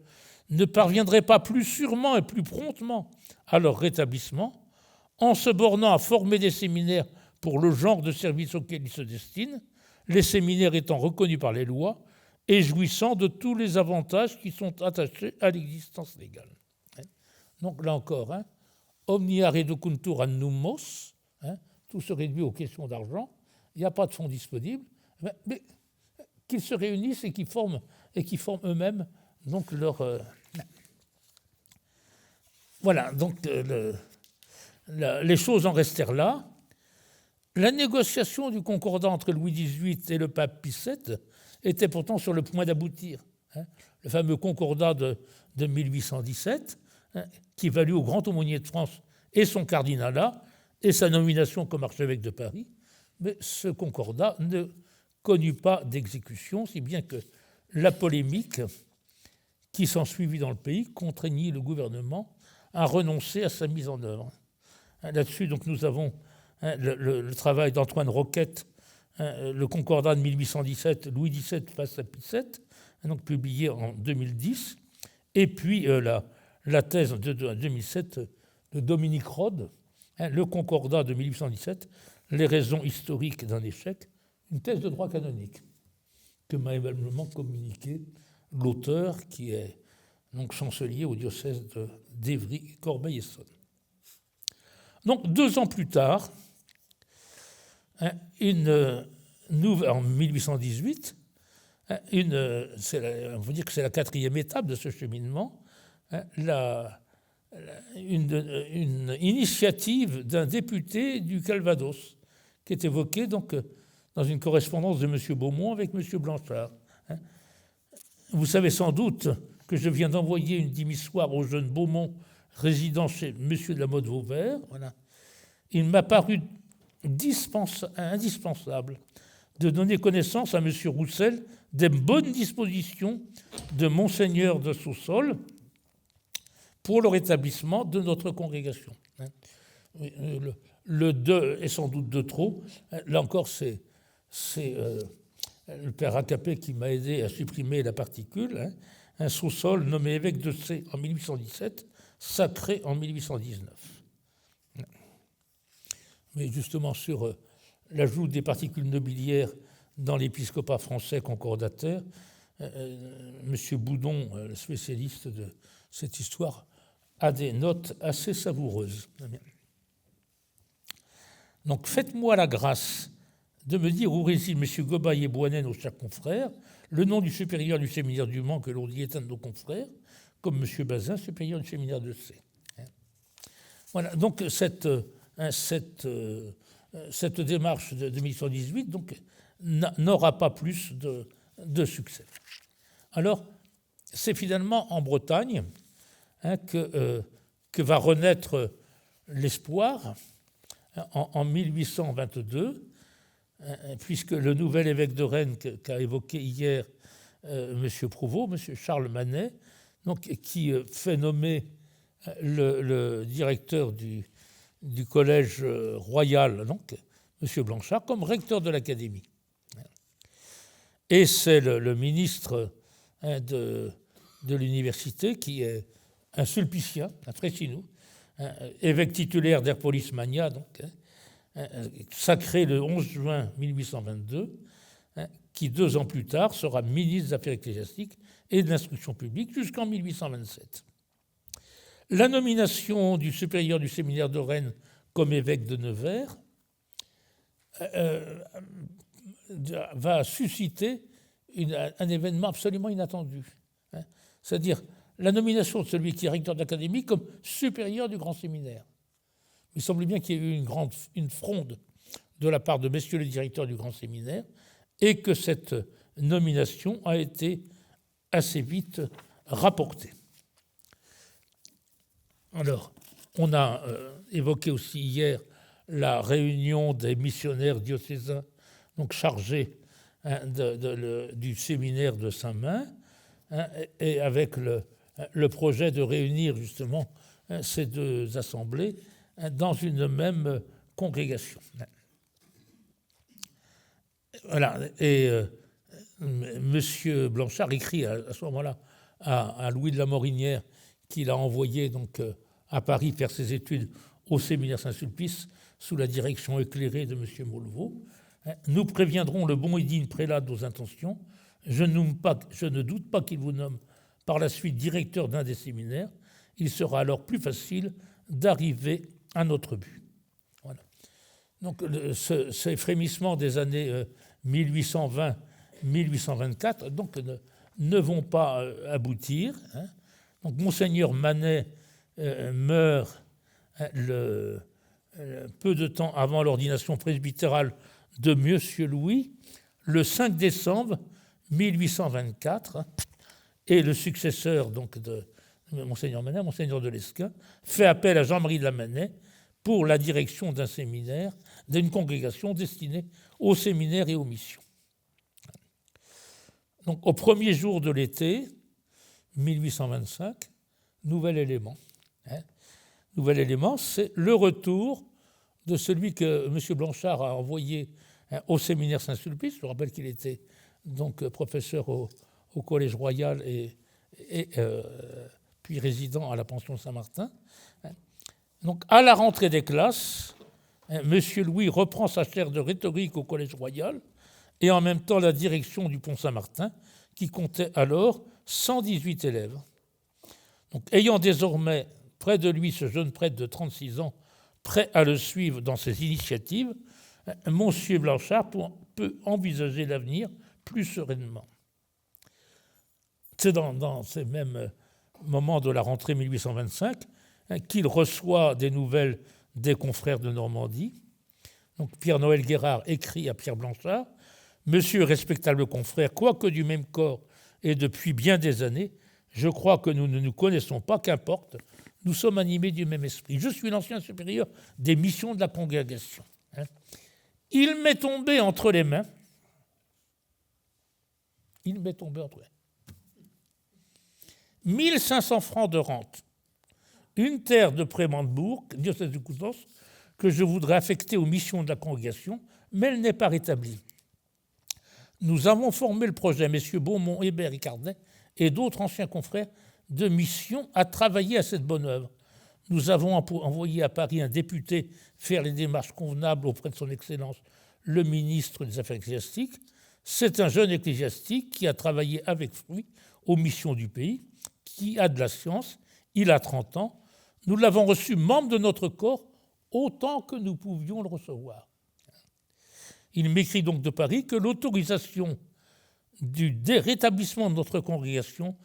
S1: ne parviendraient pas plus sûrement et plus promptement à leur rétablissement en se bornant à former des séminaires pour le genre de service auquel ils se destinent, les séminaires étant reconnus par les lois et jouissant de tous les avantages qui sont attachés à l'existence légale. Donc là encore, omnia reducuntur ad numos, tout se réduit aux questions d'argent, il n'y a pas de fonds disponibles, mais qu'ils se réunissent et qu'ils forment eux-mêmes donc leur... Voilà, donc les choses en restèrent là. La négociation du concordat entre Louis XVIII et le pape Pie VII était pourtant sur le point d'aboutir. Le fameux concordat de 1817, qui valut au grand aumônier de France et son cardinalat et sa nomination comme archevêque de Paris. Mais ce concordat ne connut pas d'exécution, si bien que la polémique qui s'ensuivit dans le pays contraignit le gouvernement à renoncer à sa mise en œuvre. Là-dessus, donc, nous avons le travail d'Antoine Roquette, le concordat de 1817, Louis XVII face à Pie VII, donc publié en 2010, et puis la thèse de 2007 de Dominique Rode, le concordat de 1817, les raisons historiques d'un échec, une thèse de droit canonique que m'a aimablement communiqué l'auteur, qui est donc chancelier au diocèse d'Évry, Corbeil-Essonnes. Donc 2 ans plus tard, en 1818, on peut dire que c'est la 4e étape de ce cheminement, une initiative d'un député du Calvados, qui est évoquée donc dans une correspondance de M. Beaumont avec M. Blanchard. Vous savez sans doute que je viens d'envoyer une démissoire au jeune Beaumont résidant chez M. de la Motte-Vauvert. Voilà. Il m'a paru indispensable de donner connaissance à M. Roussel des bonnes dispositions de Monseigneur de Saussol pour le rétablissement de notre congrégation. Le 2 est sans doute de trop. Là encore, c'est le père Acapé qui m'a aidé à supprimer la particule. Un Saussol nommé évêque de C en 1817, sacré en 1819. mais justement sur l'ajout des particules nobiliaires dans l'épiscopat français concordataire, M. Boudon, le spécialiste de cette histoire, a des notes assez savoureuses. Donc, faites-moi la grâce de me dire où réside M. Gobaye et Boisnet, nos chers confrères, le nom du supérieur du séminaire du Mans, que l'on dit est un de nos confrères, comme M. Bazin, supérieur du séminaire de C. Voilà, donc cette démarche de 1818 n'aura pas plus de succès. Alors, c'est finalement en Bretagne que va renaître l'espoir en 1822, puisque le nouvel évêque de Rennes qu'a évoqué hier M. Prouveau, M. Charles Manet, donc, qui fait nommer le directeur du collège royal, donc, M. Blanchard, comme recteur de l'Académie. Et c'est le ministre de l'université qui est un sulpicien, un Tréchinou, évêque titulaire d'Herpolis Magna, donc, sacré le 11 juin 1822, qui 2 ans plus tard sera ministre des Affaires ecclésiastiques et de l'instruction publique jusqu'en 1827. La nomination du supérieur du séminaire de Rennes comme évêque de Nevers va susciter un événement absolument inattendu. C'est-à-dire la nomination de celui qui est recteur de l'Académie comme supérieur du grand séminaire. Il semble bien qu'il y ait eu une fronde de la part de messieurs les directeurs du grand séminaire et que cette nomination a été assez vite rapportée. Alors, on a évoqué aussi hier la réunion des missionnaires diocésains donc chargés du séminaire de Saint-Main, et avec le projet de réunir justement ces 2 assemblées dans une même congrégation. Voilà. Et M. Blanchard écrit à ce moment-là à Louis de la Morinière, qu'il a envoyé donc à Paris faire ses études au séminaire Saint-Sulpice sous la direction éclairée de M. Maulevaux. Nous préviendrons le bon et digne prélat de nos intentions. Je ne doute pas qu'il vous nomme par la suite directeur d'un des séminaires. Il sera alors plus facile d'arriver à notre but. Voilà. Donc, ces frémissements des années 1820-1824 donc, ne vont pas aboutir. Donc, Monseigneur Manet meurt peu de temps avant l'ordination presbytérale de Monsieur Louis, le 5 décembre 1824, et le successeur donc, de Monseigneur Manet, Monseigneur de Lesquen, fait appel à Jean-Marie de la Manet pour la direction d'un séminaire, d'une congrégation destinée aux séminaires et aux missions. Donc, au premier jour de l'été 1825, nouvel élément. Nouvel élément, c'est le retour de celui que M. Blanchard a envoyé au séminaire Saint-Sulpice. Je rappelle qu'il était donc professeur au Collège Royal et puis résident à la pension Saint-Martin. Donc, à la rentrée des classes, M. Louis reprend sa chaire de rhétorique au Collège Royal et en même temps la direction du Pont Saint-Martin, qui comptait alors 118 élèves. Donc, ayant désormais près de lui ce jeune prêtre de 36 ans, prêt à le suivre dans ses initiatives, M. Blanchard peut envisager l'avenir plus sereinement. C'est dans ces mêmes moments de la rentrée 1825 qu'il reçoit des nouvelles des confrères de Normandie. Donc Pierre-Noël Guérard écrit à Pierre Blanchard « Monsieur respectable confrère, quoique du même corps et depuis bien des années, je crois que nous ne nous connaissons pas, qu'importe, nous sommes animés du même esprit. Je suis l'ancien supérieur des missions de la congrégation. Il m'est tombé entre les mains, 1500 francs de rente, une terre de Prémandebourg, diocèse de Coutances, que je voudrais affecter aux missions de la congrégation, mais elle n'est pas rétablie. Nous avons formé le projet, messieurs Beaumont, Hébert et Cardet, et d'autres anciens confrères de mission à travailler à cette bonne œuvre. nous avons envoyé à Paris un député faire les démarches convenables auprès de son Excellence le ministre des Affaires ecclésiastiques. C'est un jeune ecclésiastique qui a travaillé avec fruit aux missions du pays, qui a de la science, il a 30 ans. Nous l'avons reçu membre de notre corps autant que nous pouvions le recevoir. Il m'écrit donc de Paris que l'autorisation du rétablissement de notre congrégation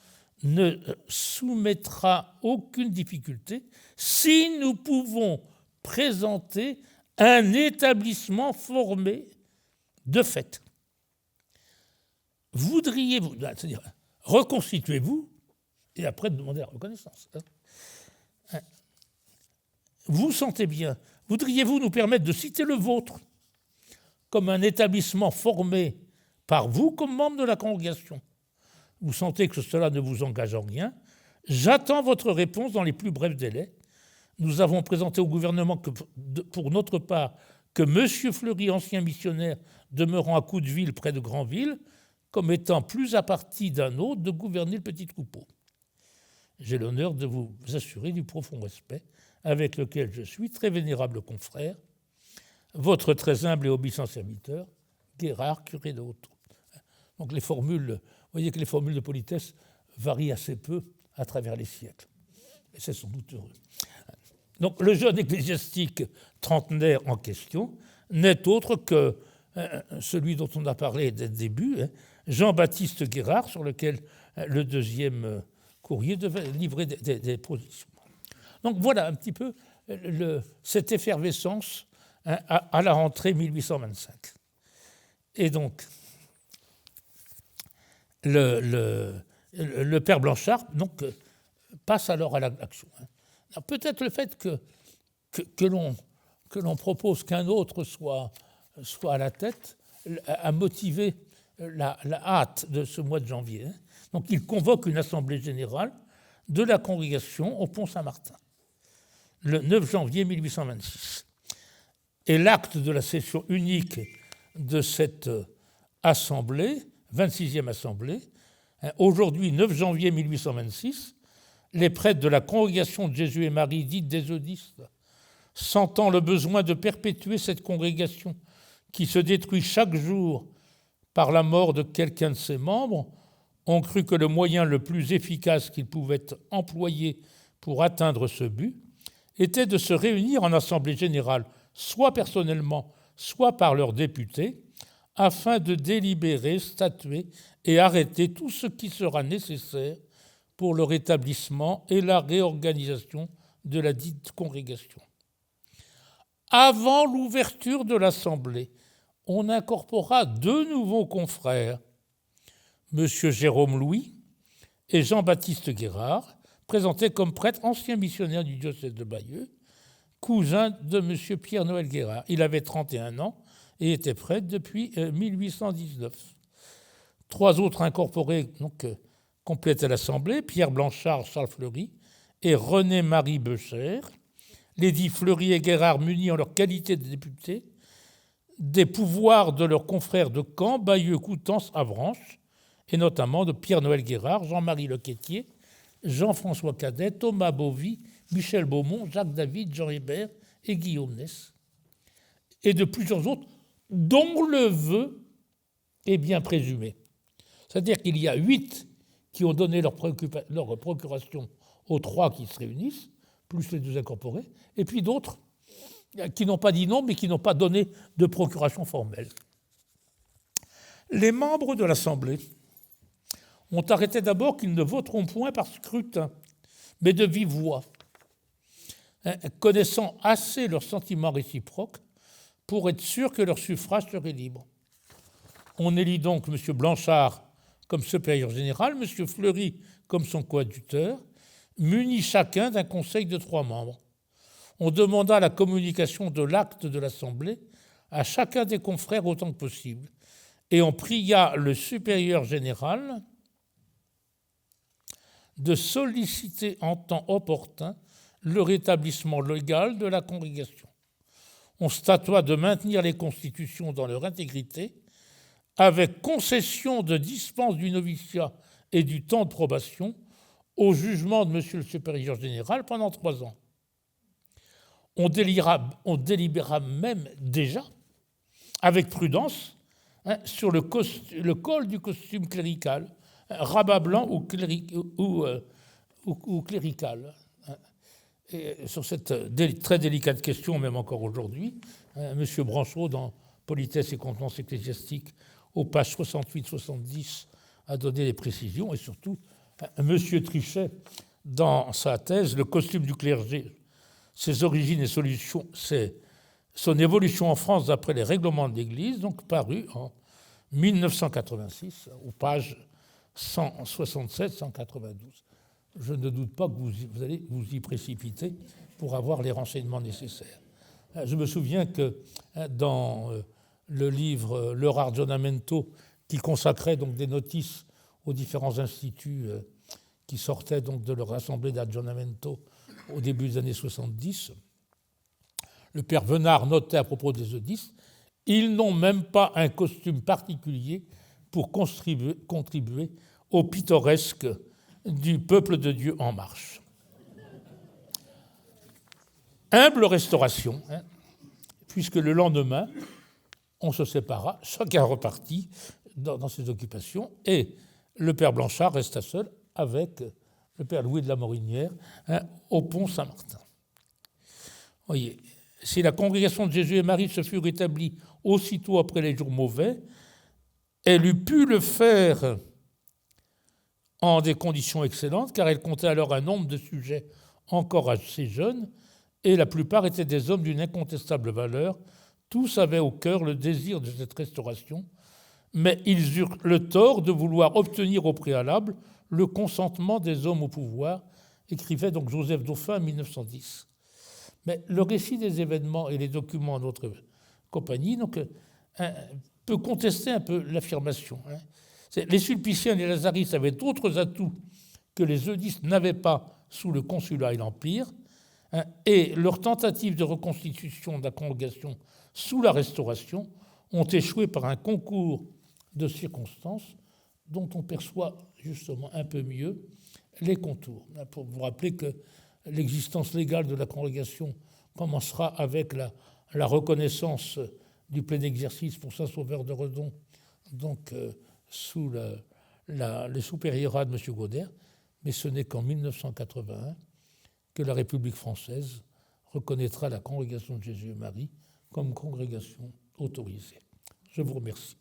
S1: ne soumettra aucune difficulté si nous pouvons présenter un établissement formé de fait. Voudriez-vous, c'est-à-dire reconstituez-vous et après demandez la reconnaissance. Vous sentez bien, voudriez-vous nous permettre de citer le vôtre comme un établissement formé par vous comme membre de la congrégation? Vous sentez que cela ne vous engage en rien. J'attends votre réponse dans les plus brefs délais. Nous avons présenté au gouvernement pour notre part que M. Fleury, ancien missionnaire demeurant à Coudeville près de Granville, comme étant plus à partie d'un autre de gouverner le petit troupeau. J'ai l'honneur de vous assurer du profond respect avec lequel je suis, très vénérable confrère, votre très humble et obéissant serviteur, Guérard, curé de Hautot. Donc les formules, vous voyez que les formules de politesse varient assez peu à travers les siècles. Et c'est sans doute heureux. Donc le jeune ecclésiastique trentenaire en question n'est autre que celui dont on a parlé dès le début, Jean-Baptiste Guérard, sur lequel le deuxième courrier devait livrer des positions. Donc voilà un petit peu cette effervescence à la rentrée 1825. Et donc, le père Blanchard donc, passe alors à l'action. Alors, peut-être le fait que l'on propose qu'un autre soit à la tête a motivé la hâte de ce mois de janvier. Donc il convoque une assemblée générale de la congrégation au Pont Saint-Martin, le 9 janvier 1826. Et l'acte de la session unique de cette assemblée, 26e assemblée, aujourd'hui 9 janvier 1826, les prêtres de la congrégation de Jésus et Marie, dite des Eudistes, sentant le besoin de perpétuer cette congrégation qui se détruit chaque jour par la mort de quelqu'un de ses membres, ont cru que le moyen le plus efficace qu'ils pouvaient employer pour atteindre ce but était de se réunir en assemblée générale, soit personnellement, soit par leurs députés, afin de délibérer, statuer et arrêter tout ce qui sera nécessaire pour le rétablissement et la réorganisation de la dite congrégation. Avant l'ouverture de l'Assemblée, on incorpora 2 nouveaux confrères, M. Jérôme Louis et Jean-Baptiste Guérard, présentés comme prêtres anciens missionnaires du diocèse de Bayeux, cousin de M. Pierre-Noël Guérard. Il avait 31 ans et était prêtre depuis 1819. 3 autres incorporés complétaient l'Assemblée, Pierre Blanchard, Charles Fleury et René-Marie Beucher. Les dits Fleury et Guérard, munis en leur qualité de députés, des pouvoirs de leurs confrères de Caen, Bayeux, Coutances, Avranches, et notamment de Pierre-Noël Guérard, Jean-Marie Lequetier, Jean-François Cadet, Thomas Bovy, Michel Beaumont, Jacques David, Jean Hébert et Guillaume Ness, et de plusieurs autres dont le vœu est bien présumé. C'est-à-dire qu'il y a 8 qui ont donné leur procuration aux 3 qui se réunissent, plus les 2 incorporés, et puis d'autres qui n'ont pas dit non, mais qui n'ont pas donné de procuration formelle. Les membres de l'Assemblée ont arrêté d'abord qu'ils ne voteront point par scrutin, mais de vive voix, connaissant assez leurs sentiments réciproques pour être sûrs que leur suffrage serait libre. On élit donc M. Blanchard comme supérieur général, M. Fleury comme son coadjuteur, munis chacun d'un conseil de 3 membres. On demanda la communication de l'acte de l'Assemblée à chacun des confrères autant que possible, et on pria le supérieur général de solliciter en temps opportun le rétablissement légal de la congrégation. On statua de maintenir les constitutions dans leur intégrité, avec concession de dispense du noviciat et du temps de probation au jugement de M. le supérieur général pendant 3 ans. on délibéra même déjà, avec prudence, sur le col du costume clérical, rabat blanc ou clérical. Et sur cette très délicate question, même encore aujourd'hui, M. Branchot, dans Politesse et contenance ecclésiastique, aux pages 68-70, a donné des précisions, et surtout, M. Trichet, dans sa thèse, Le costume du clergé, ses origines et solutions, c'est son évolution en France d'après les règlements de l'Église, donc paru en 1986, aux pages 167-192. Je ne doute pas que vous allez vous y précipiter pour avoir les renseignements nécessaires. Je me souviens que dans le livre Leur Aggiornamento, qui consacrait donc des notices aux différents instituts qui sortaient donc de leur assemblée d'aggiornamento au début des années 70, le père Venard notait à propos des eudistes, ils n'ont même pas un costume particulier pour contribuer au pittoresque du peuple de Dieu en marche. Humble restauration, puisque le lendemain, on se sépara, chacun repartit dans ses occupations, et le père Blanchard resta seul avec le père Louis de la Morinière au pont Saint-Martin. Voyez, si la congrégation de Jésus et Marie se fut rétablie aussitôt après les jours mauvais, elle eût pu le faire en des conditions excellentes, car elle comptait alors un nombre de sujets encore assez jeunes, et la plupart étaient des hommes d'une incontestable valeur. Tous avaient au cœur le désir de cette restauration, mais ils eurent le tort de vouloir obtenir au préalable le consentement des hommes au pouvoir, écrivait donc Joseph Dauphin en 1910. Mais le récit des événements et les documents de notre compagnie donc, peut contester un peu l'affirmation. Les sulpiciens et les lazaristes avaient d'autres atouts que les eudistes n'avaient pas sous le consulat et l'Empire, et leurs tentatives de reconstitution de la congrégation sous la Restauration ont échoué par un concours de circonstances dont on perçoit justement un peu mieux les contours. Pour vous rappeler que l'existence légale de la congrégation commencera avec la reconnaissance du plein exercice pour Saint-Sauveur de Redon, donc sous les supériorats de M. Gaudert, mais ce n'est qu'en 1981 que la République française reconnaîtra la congrégation de Jésus et Marie comme congrégation autorisée. Je vous remercie.